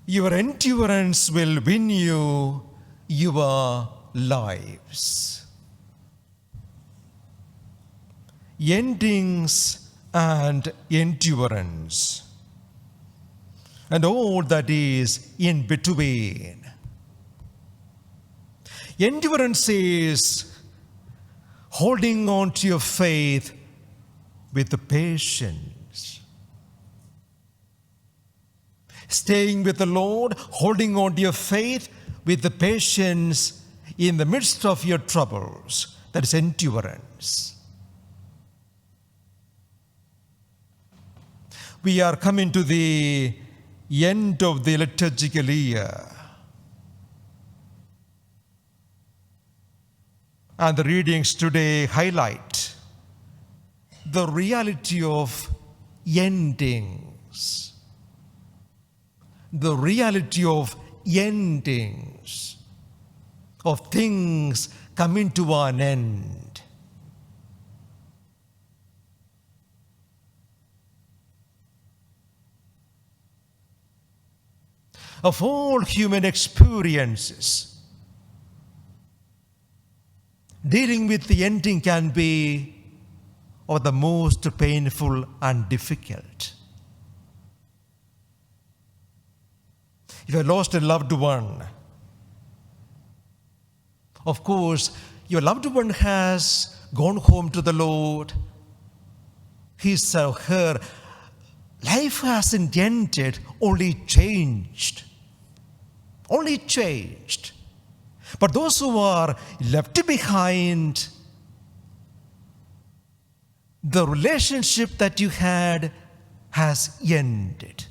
Your endurance will win you your lives. Endings and endurance, and all that is in between. Endurance is holding on to your faith with patience. Staying with the Lord, holding on to your faith with the patience in the midst of your troubles. That is endurance. We are coming to the end of the liturgical year. And the readings today highlight the reality of endings. The reality of endings, of things coming to an end. Of all human experiences, dealing with the ending can be of the most painful and difficult. If you lost a loved one, of course, your loved one has gone home to the Lord. His or her life hasn't ended, only changed. Only changed. But those who are left behind, the relationship that you had has ended.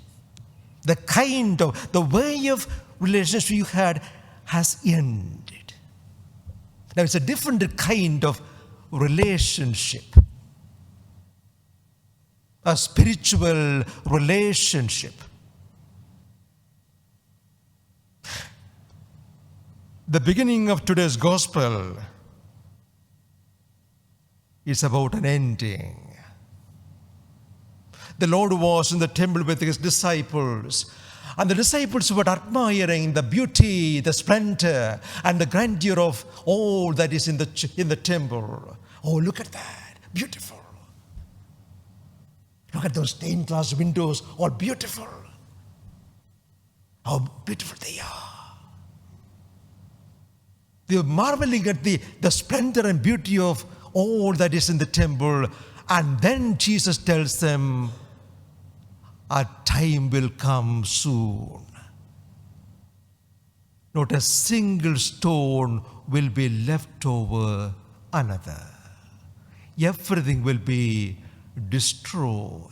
The way of relationship you had has ended. Now it's a different kind of relationship. A spiritual relationship. The beginning of today's gospel is about an ending. The Lord was in the temple with his disciples, and the disciples were admiring the beauty, the splendor, and the grandeur of all that is in the temple. Oh, look at that, beautiful. Look at those stained glass windows, all beautiful. How beautiful they are. They were marveling at the splendor and beauty of all that is in the temple. And then Jesus tells them, a time will come soon. Not a single stone will be left over another. Everything will be destroyed.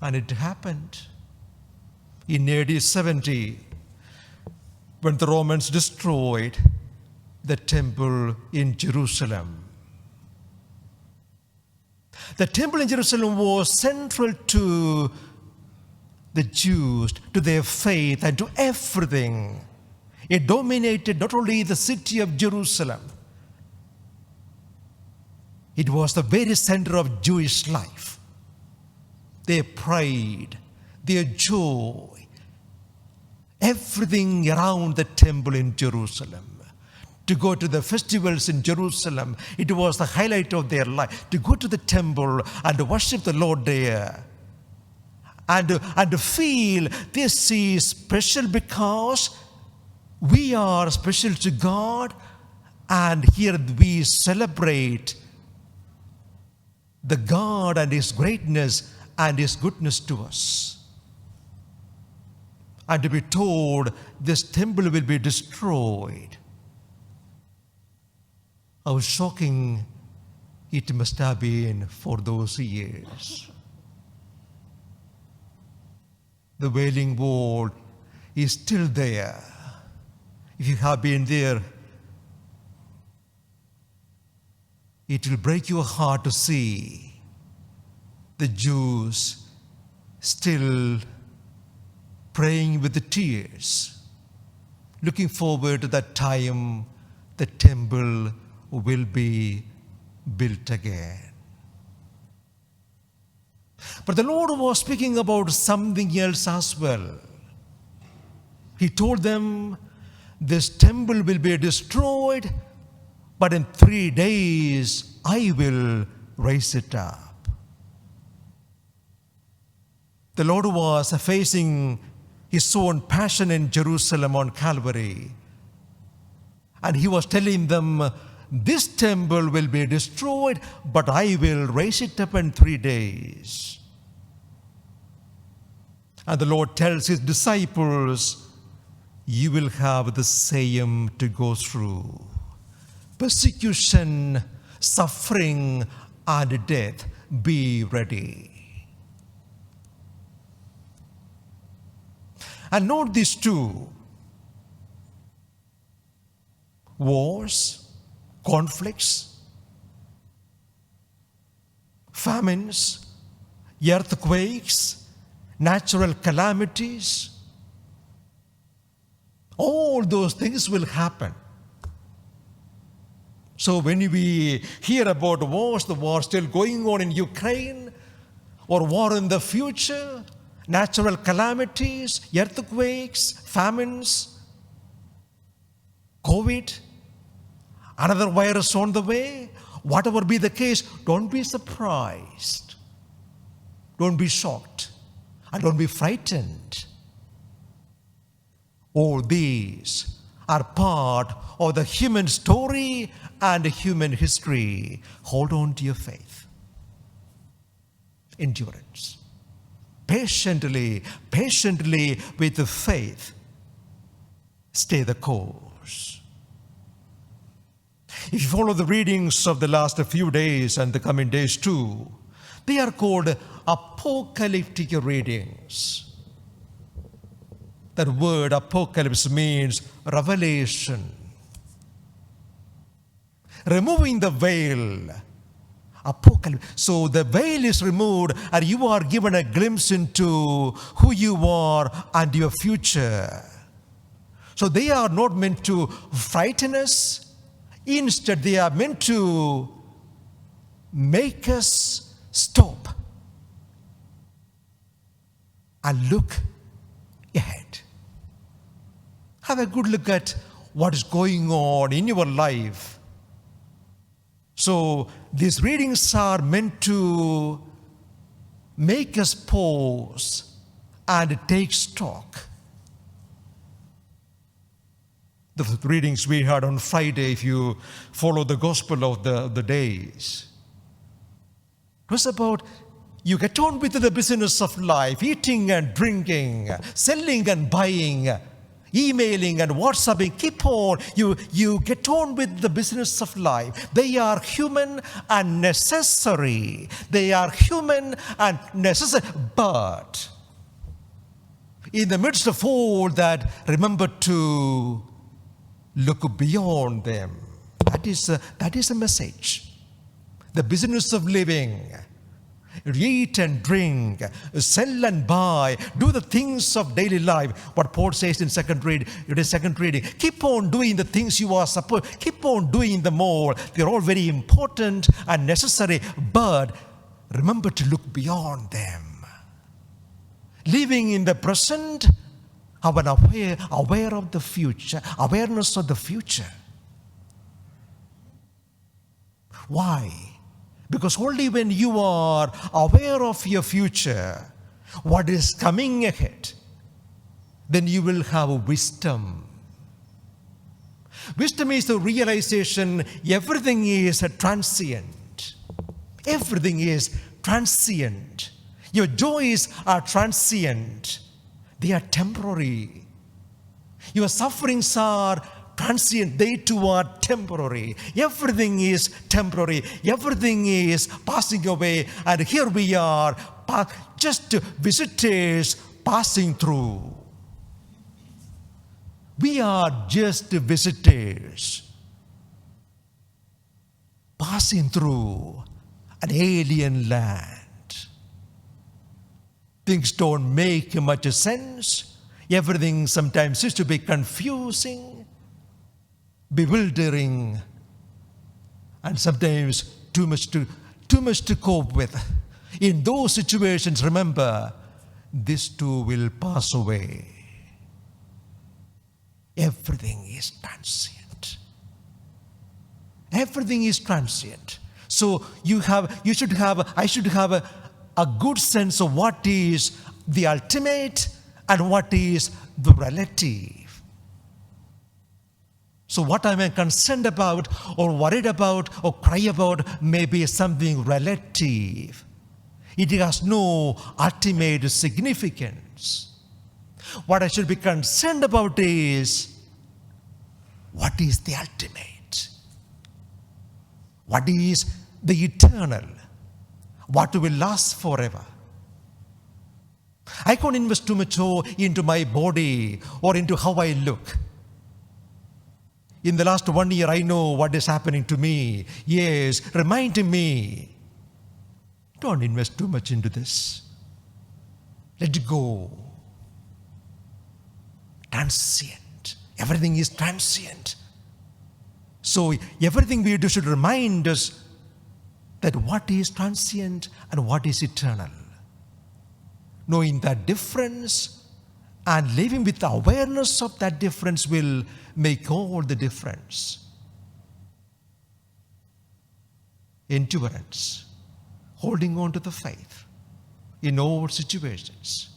And it happened. In AD 70, when the Romans destroyed the temple in Jerusalem. The temple in Jerusalem was central to the Jews, to their faith, and to everything. It dominated not only the city of Jerusalem, it was the very center of Jewish life. Their pride, their joy, everything around the temple in Jerusalem. To go to the festivals in Jerusalem, it was the highlight of their life. To go to the temple and worship the Lord there. And to feel this is special because we are special to God, and here we celebrate the God and His greatness and His goodness to us. And to be told this temple will be destroyed. How shocking it must have been for those years. The Wailing Wall is still there. If you have been there, it will break your heart to see the Jews still praying with the tears, looking forward to that time the temple will be built again. But the Lord was speaking about something else as well. He told them, this temple will be destroyed, but in 3 days I will raise it up. The Lord was facing his own passion in Jerusalem on Calvary. And he was telling them, this temple will be destroyed, but I will raise it up in 3 days. And the Lord tells his disciples, you will have the same to go through. Persecution, suffering, and death. Be ready. And note these two. Wars, conflicts, famines, earthquakes, natural calamities. All those things will happen. So when we hear about wars, the war still going on in Ukraine, or war in the future, natural calamities, earthquakes, famines, COVID, another virus on the way, whatever be the case, don't be surprised. Don't be shocked. And don't be frightened. All these are part of the human story and human history. Hold on to your faith. Endurance. Patiently with the faith, stay the course. If you follow the readings of the last few days and the coming days too, they are called apocalyptic readings. That word apocalypse means revelation. Removing the veil. Apocalypse. So the veil is removed and you are given a glimpse into who you are and your future. So they are not meant to frighten us. Instead, they are meant to make us stop and look ahead. Have a good look at what is going on in your life. So these readings are meant to make us pause and take stock. The readings we had on Friday, if you follow the gospel of the days, it was about you get on with the business of life, eating and drinking, selling and buying, emailing and WhatsApping. Keep on. You get on with the business of life. They are human and necessary. They are human and necessary. But in the midst of all that, remember to look beyond them. That is a message. The business of living. Eat and drink, sell and buy, do the things of daily life. What Paul says in second reading. Keep on doing the things you are supposed. Keep on doing them all. They're all very important and necessary. But remember to look beyond them. Living in the present, aware of the future, awareness of the future. Why? Because only when you are aware of your future, what is coming ahead, then you will have wisdom. Wisdom is the realization everything is transient. Everything is transient. Your joys are transient. They are temporary. Your sufferings are transient. They too are temporary. Everything is temporary. Everything is passing away. And here we are, just visitors passing through. We are just visitors passing through an alien land. Things don't make much sense. Everything sometimes seems to be confusing, bewildering, and sometimes too much to cope with. In those situations, remember, this too will pass away. Everything is transient. Everything is transient. So I should have a good sense of what is the ultimate and what is the relative. So what I am concerned about or worried about or cry about may be something relative. It has no ultimate significance. What I should be concerned about is, what is the ultimate? What is the eternal? What will last forever? I can't invest too much into my body or into how I look. In the last 1 year, I know what is happening to me. Yes, reminding me. Don't invest too much into this. Let it go. Transient. Everything is transient. So everything we do should remind us that what is transient and what is eternal. Knowing that difference and living with the awareness of that difference will make all the difference. Endurance. Holding on to the faith in all situations,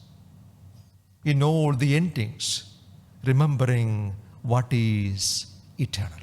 in all the endings, remembering what is eternal.